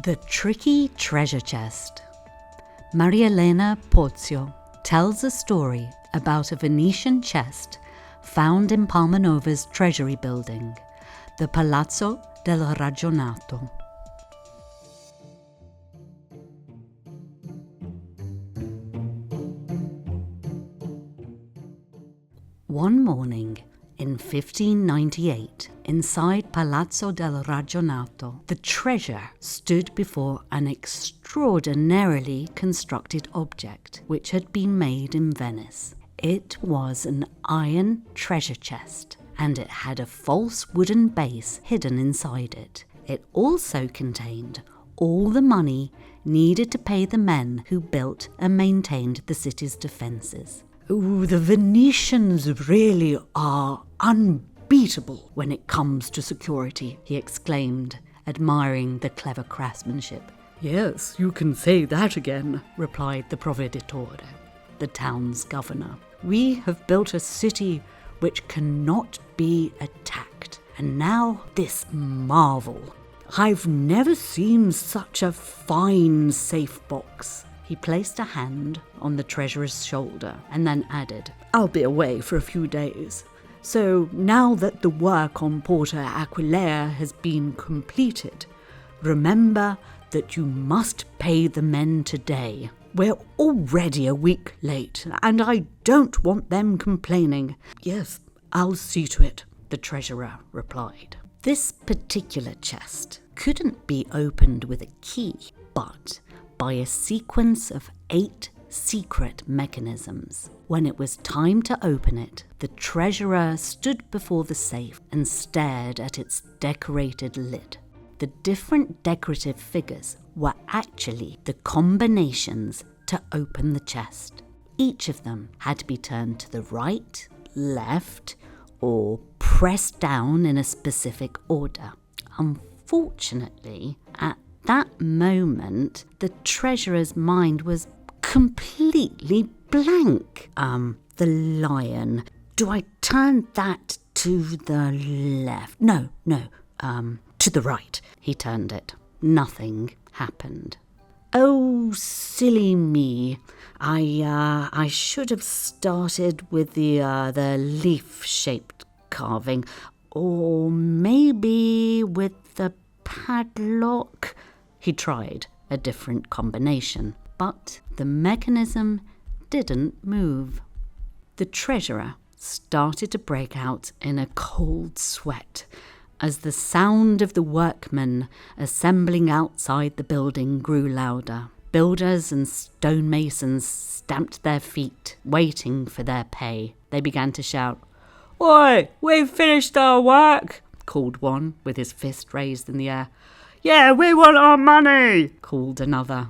The Tricky Treasure Chest. Maria Elena Pozio tells a story about a Venetian chest found in Palmanova's Treasury Building, the Palazzo del Ragionato. One morning in 1598, inside Palazzo del Ragionato, the treasure stood before an extraordinarily constructed object which had been made in Venice. It was an iron treasure chest, and it had a false wooden base hidden inside it. It also contained all the money needed to pay the men who built and maintained the city's defences. Oh, the Venetians really are unbeatable when it comes to security, he exclaimed, admiring the clever craftsmanship. Yes, you can say that again, replied the Proveditore, the town's governor. We have built a city which cannot be attacked, and now this marvel. I've never seen such a fine safe box. He placed a hand on the treasurer's shoulder and then added, I'll be away for a few days. So now that the work on Porta Aquilea has been completed, remember that you must pay the men today. We're already a week late, and I don't want them complaining. Yes, I'll see to it, the treasurer replied. This particular chest couldn't be opened with a key, but by a sequence of 8 secret mechanisms. When it was time to open it, the treasurer stood before the safe and stared at its decorated lid. The different decorative figures were actually the combinations to open the chest. Each of them had to be turned to the right, left, or pressed down in a specific order. Unfortunately, at that moment, the treasurer's mind was completely blank. The lion. Do I turn that to the left? No, to the right. He turned it. Nothing happened. Oh, silly me. I should have started with the leaf-shaped carving, or maybe with the padlock. He tried a different combination, but the mechanism didn't move. The treasurer started to break out in a cold sweat as the sound of the workmen assembling outside the building grew louder. Builders and stonemasons stamped their feet, waiting for their pay. They began to shout, Oi, we've finished our work, called one with his fist raised in the air. Yeah, we want our money, called another.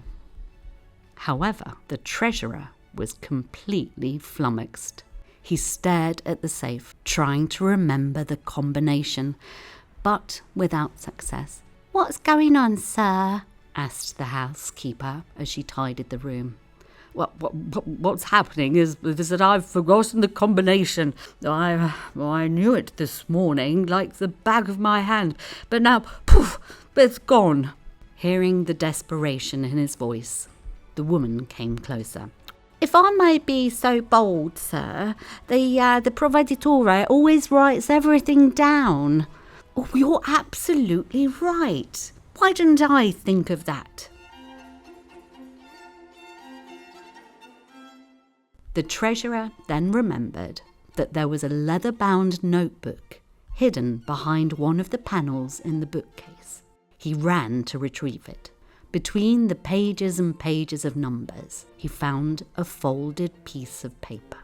However, the treasurer was completely flummoxed. He stared at the safe, trying to remember the combination, but without success. What's going on, sir? Asked the housekeeper as she tidied the room. What's happening is that I've forgotten the combination. I knew it this morning like the back of my hand, but now, poof, it's gone. Hearing the desperation in his voice, the woman came closer. If I may be so bold, sir, the Proveditore always writes everything down. Oh, you're absolutely right. Why didn't I think of that? The treasurer then remembered that there was a leather-bound notebook hidden behind one of the panels in the bookcase. He ran to retrieve it. Between the pages and pages of numbers, he found a folded piece of paper.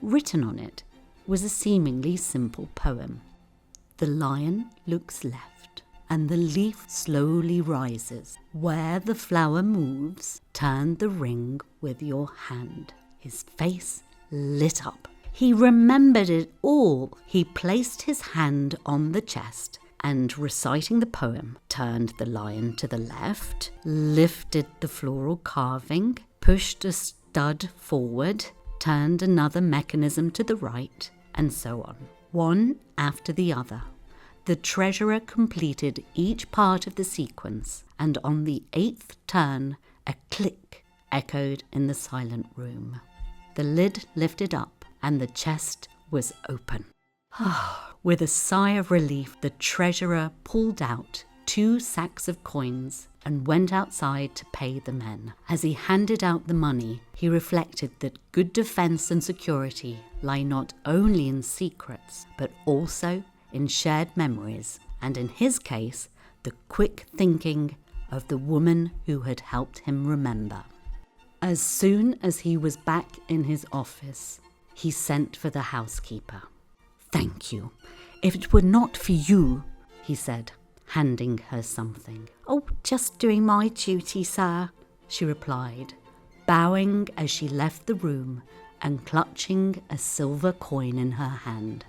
Written on it was a seemingly simple poem. The lion looks left, and the leaf slowly rises. Where the flower moves, turn the ring with your hand. His face lit up. He remembered it all. He placed his hand on the chest and, reciting the poem, turned the lion to the left, lifted the floral carving, pushed a stud forward, turned another mechanism to the right, and so on. One after the other, The treasurer completed each part of the sequence, and on the 8th turn, a click echoed in the silent room. The lid lifted up, and the chest was open. With a sigh of relief, the treasurer pulled out 2 sacks of coins and went outside to pay the men. As he handed out the money, he reflected that good defense and security lie not only in secrets, but also in shared memories, and in his case, the quick thinking of the woman who had helped him remember. As soon as he was back in his office, he sent for the housekeeper. "Thank you. If it were not for you," he said, handing her something. "Oh, just doing my duty, sir," she replied, bowing as she left the room and clutching a silver coin in her hand.